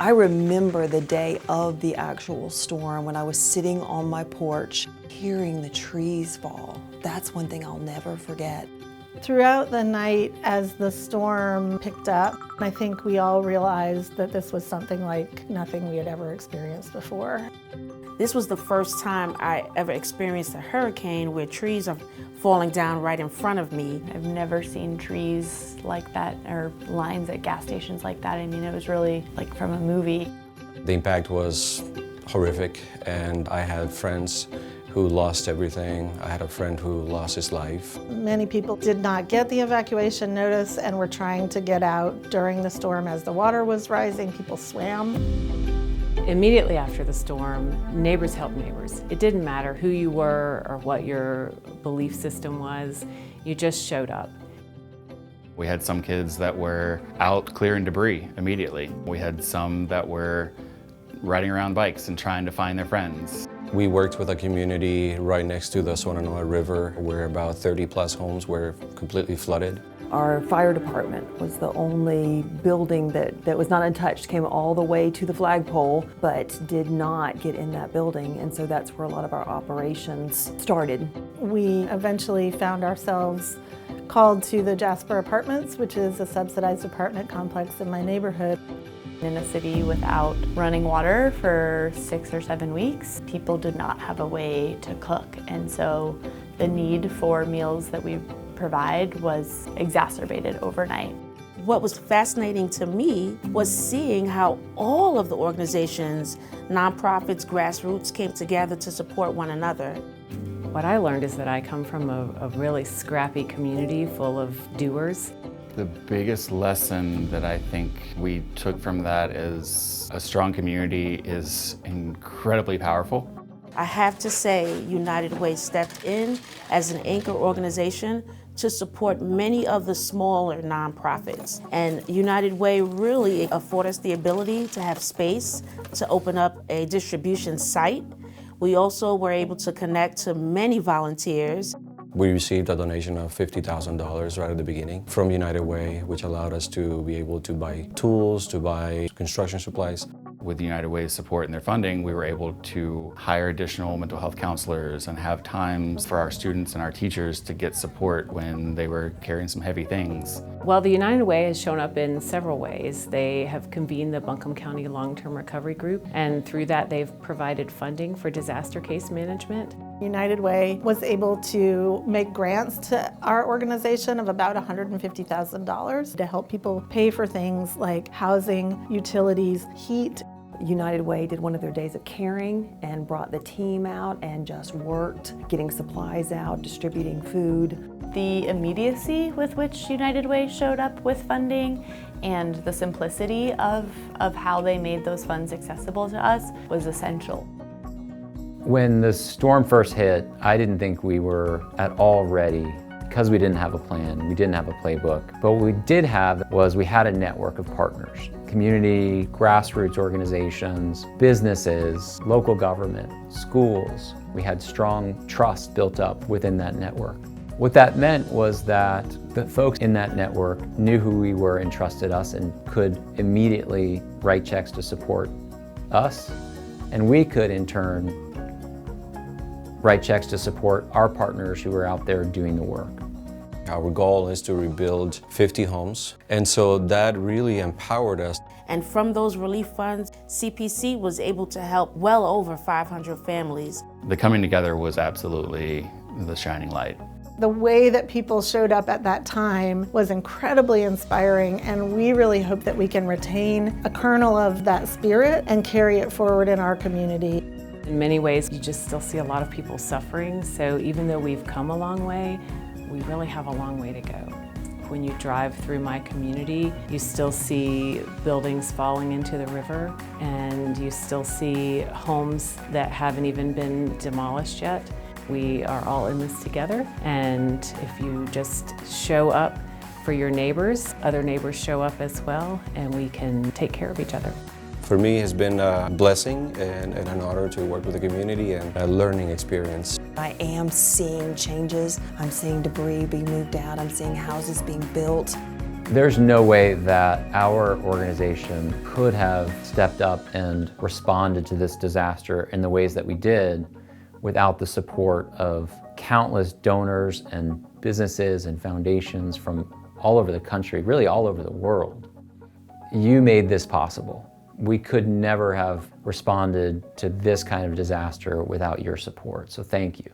I remember the day of the actual storm when I was sitting on my porch, hearing the trees fall. That's one thing I'll never forget. Throughout the night, as the storm picked up, I think we all realized that this was something like nothing we had ever experienced before. This was the first time I ever experienced a hurricane where trees are falling down right in front of me. I've never seen trees like that or lines at gas stations like that. I mean, it was really like from a movie. The impact was horrific, and I had friends who lost everything. I had a friend who lost his life. Many people did not get the evacuation notice and were trying to get out during the storm as the water was rising. People swam. Immediately after the storm, neighbors helped neighbors. It didn't matter who you were or what your belief system was, you just showed up. We had some kids that were out clearing debris immediately. We had some that were riding around bikes and trying to find their friends. We worked with a community right next to the Sonoma River where about 30+ homes were completely flooded. Our fire department was the only building that was not untouched, came all the way to the flagpole, but did not get in that building, and so that's where a lot of our operations started. We eventually found ourselves called to the Jasper Apartments, which is a subsidized apartment complex in my neighborhood. In a city without running water for 6 or 7 weeks, people did not have a way to cook, and so the need for meals that we provide was exacerbated overnight. What was fascinating to me was seeing how all of the organizations, nonprofits, grassroots came together to support one another. What I learned is that I come from a really scrappy community full of doers. The biggest lesson that I think we took from that is a strong community is incredibly powerful. I have to say, United Way stepped in as an anchor organization to support many of the smaller nonprofits. And United Way really afforded us the ability to have space to open up a distribution site. We also were able to connect to many volunteers. We received a donation of $50,000 right at the beginning from United Way, which allowed us to be able to buy tools, to buy construction supplies. With United Way's support and their funding, we were able to hire additional mental health counselors and have times for our students and our teachers to get support when they were carrying some heavy things. Well, the United Way has shown up in several ways. They have convened the Buncombe County Long-Term Recovery Group, and through that they've provided funding for disaster case management. United Way was able to make grants to our organization of about $150,000 to help people pay for things like housing, utilities, heat. United Way did one of their days of caring and brought the team out and just worked, getting supplies out, distributing food. The immediacy with which United Way showed up with funding and the simplicity of how they made those funds accessible to us was essential. When the storm first hit, I didn't think we were at all ready because we didn't have a plan, we didn't have a playbook. But what we did have was we had a network of partners, community, grassroots organizations, businesses, local government, schools. We had strong trust built up within that network. What that meant was that the folks in that network knew who we were and trusted us and could immediately write checks to support us. And we could, in turn, write checks to support our partners who were out there doing the work. Our goal is to rebuild 50 homes, and so that really empowered us. And from those relief funds, CPC was able to help well over 500 families. The coming together was absolutely the shining light. The way that people showed up at that time was incredibly inspiring, and we really hope that we can retain a kernel of that spirit and carry it forward in our community. In many ways, you just still see a lot of people suffering, so even though we've come a long way, we really have a long way to go. When you drive through my community, you still see buildings falling into the river, and you still see homes that haven't even been demolished yet. We are all in this together, and if you just show up for your neighbors, other neighbors show up as well, and we can take care of each other. For me, it's been a blessing and an honor to work with the community and a learning experience. I am seeing changes. I'm seeing debris being moved out. I'm seeing houses being built. There's no way that our organization could have stepped up and responded to this disaster in the ways that we did without the support of countless donors and businesses and foundations from all over the country, really all over the world. You made this possible. We could never have responded to this kind of disaster without your support, so thank you.